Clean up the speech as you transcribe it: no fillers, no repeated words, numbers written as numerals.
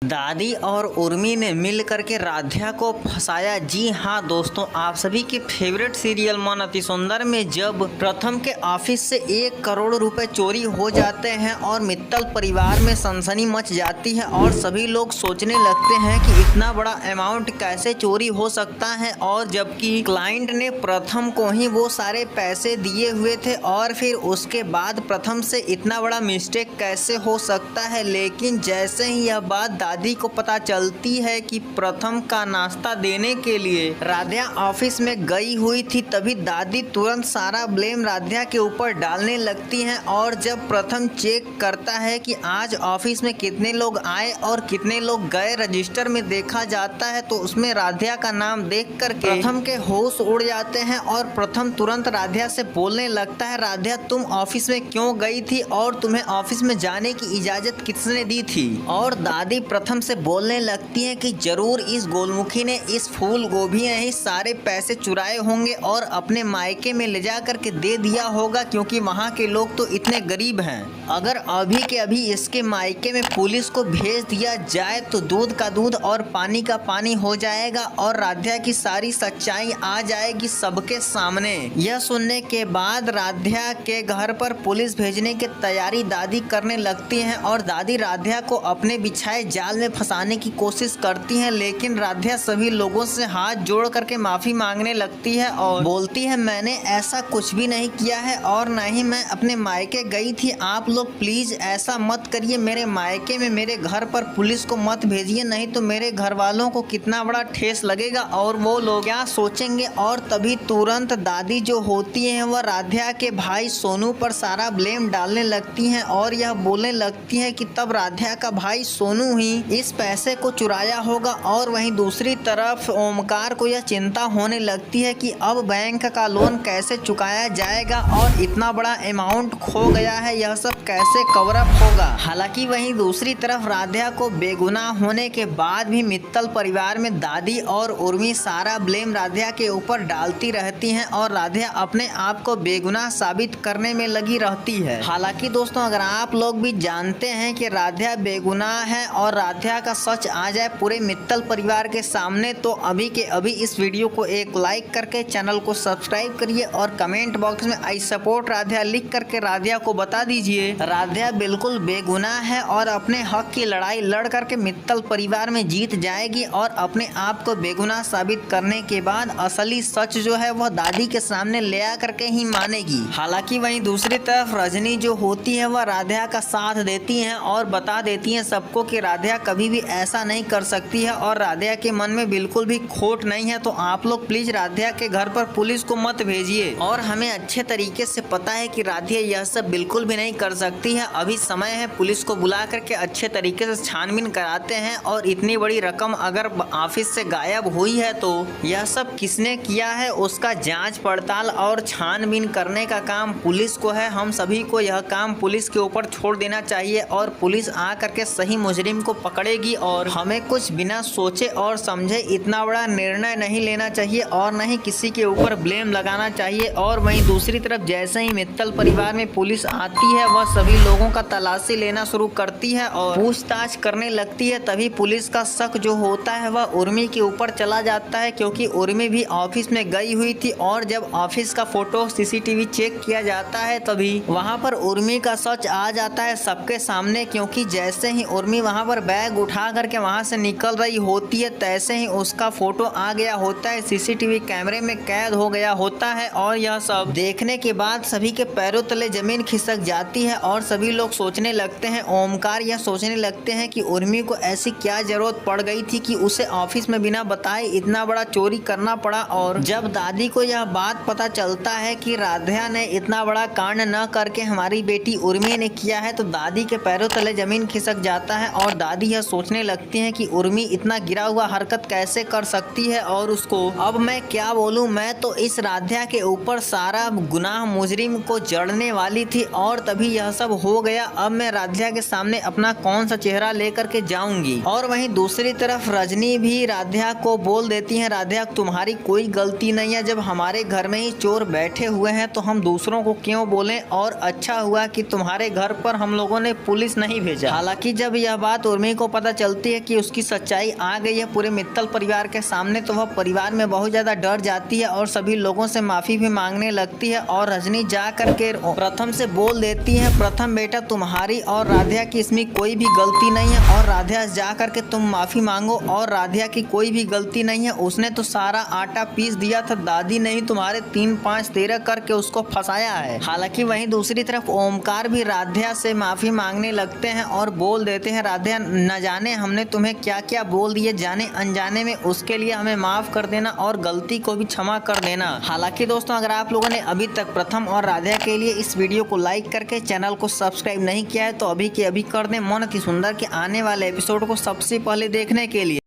दादी और उर्मी ने मिल करके राध्या को फंसाया। जी हाँ दोस्तों, आप सभी के फेवरेट सीरियल मन अति सुंदर में जब प्रथम के ऑफिस से 1 करोड़ रुपए चोरी हो जाते हैं और मित्तल परिवार में सनसनी मच जाती है और सभी लोग सोचने लगते हैं कि इतना बड़ा अमाउंट कैसे चोरी हो सकता है, और जबकि क्लाइंट ने प्रथम को ही वो सारे पैसे दिए हुए थे और फिर उसके बाद प्रथम से इतना बड़ा मिस्टेक कैसे हो सकता है। लेकिन जैसे ही यह बात दादी को पता चलती है कि प्रथम का नाश्ता देने के लिए राध्या ऑफिस में गई हुई थी, तभी दादी तुरंत सारा ब्लेम राध्या के ऊपर डालने लगती हैं। और जब प्रथम चेक करता है कि आज ऑफिस में कितने लोग आए और कितने लोग गए, रजिस्टर में देखा जाता है तो उसमें राध्या का नाम देख कर प्रथम के होश उड़ जाते हैं और प्रथम तुरंत राध्या से बोलने लगता है, राध्या तुम ऑफिस में क्यों गई थी और तुम्हें ऑफिस में जाने की इजाजत किसने दी थी। और दादी प्रथम से बोलने लगती है कि जरूर इस गोलमुखी ने इस फूल गोभी ने ही सारे पैसे चुराए होंगे और अपने मायके में ले जा करके दे दिया होगा, क्योंकि वहाँ के लोग तो इतने गरीब हैं। अगर अभी के अभी इसके मायके में पुलिस को भेज दिया जाए तो दूध का दूध और पानी का पानी हो जाएगा और राध्या की सारी सच्चाई आ जाएगी सबके सामने। यह सुनने के बाद राध्या के घर पर पुलिस भेजने की तैयारी दादी करने लगती है और दादी राध्या को अपने बिछाए जाल में फंसाने की कोशिश करती हैं, लेकिन राध्या सभी लोगों से हाथ जोड़ करके माफी मांगने लगती है और बोलती है, मैंने ऐसा कुछ भी नहीं किया है और न ही मैं अपने मायके गई थी। आप लोग प्लीज ऐसा मत करिए, मेरे मायके में मेरे घर पर पुलिस को मत भेजिए, नहीं तो मेरे घर वालों को कितना बड़ा ठेस लगेगा और वो लोग क्या सोचेंगे। और तभी तुरंत दादी जो होती है वह राध्या के भाई सोनू पर सारा ब्लेम डालने लगती हैं और यह बोलने लगती है कि तब राध्या का भाई सोनू ही इस पैसे को चुराया होगा। और वहीं दूसरी तरफ ओमकार को यह चिंता होने लगती है कि अब बैंक का लोन कैसे चुकाया जाएगा और इतना बड़ा अमाउंट खो गया है, यह सब कैसे कवर अप होगा। हालांकि वहीं दूसरी तरफ राध्या को बेगुनाह होने के बाद भी मित्तल परिवार में दादी और उर्मी सारा ब्लेम राध्या के ऊपर डालती रहती हैं और राध्या अपने आप को बेगुनाह साबित करने में लगी रहती है। हालांकि दोस्तों, अगर आप लोग भी जानते हैं कि राध्या बेगुनाह है और राध्या का सच आ जाए पूरे मित्तल परिवार के सामने, तो अभी के अभी इस वीडियो को एक लाइक करके चैनल को सब्सक्राइब करिए और कमेंट बॉक्स में आई सपोर्ट राध्या लिख करके राध्या को बता दीजिए राध्या बिल्कुल बेगुनाह है और अपने हक की लड़ाई लड़ करके मित्तल परिवार में जीत जाएगी और अपने आप को बेगुनाह साबित करने के बाद असली सच जो है वह दादी के सामने ले आ करके ही मानेगी। हालांकि वहीं दूसरी तरफ रजनी जो होती है वह राध्या का साथ देती है और बता देती है सबको कि राध्या कभी भी ऐसा नहीं कर सकती है और राध्या के मन में बिल्कुल भी खोट नहीं है, तो आप लोग प्लीज राध्या के घर पर पुलिस को मत भेजिए। और हमें अच्छे तरीके से पता है कि राध्या यह सब बिल्कुल भी नहीं कर सकती है। अभी समय है, पुलिस को बुला करके अच्छे तरीके से छानबीन कराते हैं और इतनी बड़ी रकम अगर ऑफिस से गायब हुई है तो यह सब किसने किया है उसका जांच पड़ताल और छानबीन करने का काम पुलिस को है। हम सभी को यह काम पुलिस के ऊपर छोड़ देना चाहिए और पुलिस आ करके सही मुजरिम को पकड़ेगी और हमें कुछ बिना सोचे और समझे इतना बड़ा निर्णय नहीं लेना चाहिए और न ही किसी के ऊपर ब्लेम लगाना चाहिए। और वहीं दूसरी तरफ जैसे ही मित्तल परिवार में पुलिस आती है वह सभी लोगों का तलाशी लेना शुरू करती है और पूछताछ करने लगती है। तभी पुलिस का शक जो होता है वह उर्मी के ऊपर चला जाता है, क्योंकि उर्मी भी ऑफिस में गई हुई थी और जब ऑफिस का फोटो सीसीटीवी चेक किया जाता है तभी वहाँ पर उर्मी का सच आ जाता है सबके सामने, क्योंकि जैसे ही उर्मी वहाँ पर बैग उठा करके वहाँ से निकल रही होती है तैसे ही उसका फोटो आ गया होता है, सीसीटीवी कैमरे में कैद हो गया होता है। और यह सब देखने के बाद सभी के पैरों तले जमीन खिसक जाती है और सभी लोग सोचने लगते हैं, ओमकार यह सोचने लगते हैं कि उर्मी को ऐसी क्या जरूरत पड़ गई थी कि उसे ऑफिस में बिना बताए इतना बड़ा चोरी करना पड़ा। और जब दादी को यह बात पता चलता है कि राध्या ने इतना बड़ा कांड न करके हमारी बेटी उर्मी ने किया है तो दादी के पैरों तले जमीन खिसक जाता है और दादी यह सोचने लगती हैं कि उर्मी इतना गिरा हुआ हरकत कैसे कर सकती है और उसको अब मैं क्या बोलूं, मैं तो इस राध्या के ऊपर सारा गुनाह मुजरिम को जड़ने वाली थी और तभी यह सब हो गया। अब मैं राध्या के सामने अपना कौन सा चेहरा लेकर के जाऊंगी। और वहीं दूसरी तरफ रजनी भी राध्या को बोल देती है, राध्या तुम्हारी कोई गलती नहीं है, जब हमारे घर में ही चोर बैठे हुए हैं तो हम दूसरों को क्यों बोलें, और अच्छा हुआ कि तुम्हारे घर पर हम लोगों ने पुलिस नहीं भेजा। हालांकि जब यह बात उर्मी ओमी को पता चलती है कि उसकी सच्चाई आ गई है पूरे मित्तल परिवार के सामने, तो वह परिवार में बहुत ज़्यादा डर जाती है और सभी लोगों से माफ़ी भी मांगने लगती है। और रजनी जा करके प्रथम से बोल देती है, प्रथम बेटा तुम्हारी और राधिया की इसमें कोई भी गलती नहीं है, और राधिया जा करके तुम माफ़ी मांगो, और राधिया की कोई भी गलती नहीं है, उसने तो सारा आटा पीस दिया था, दादी ने ही तुम्हारे 3, 5, 13 करके उसको फंसाया है। हालांकि वहीं दूसरी तरफ ओमकार भी राधिया से माफ़ी मांगने लगते हैं और बोल देते हैं, राधिया न जाने हमने तुम्हें क्या क्या बोल दिए जाने अनजाने में, उसके लिए हमें माफ़ कर देना और गलती को भी क्षमा कर देना। हालांकि दोस्तों अगर आप लोगों ने अभी तक प्रथम और राधिया के लिए इस वीडियो को लाइक करके चैनल को सब्सक्राइब नहीं किया है तो अभी के अभी कर दें, मोन अति सुंदर के आने वाले एपिसोड को सबसे पहले देखने के लिए।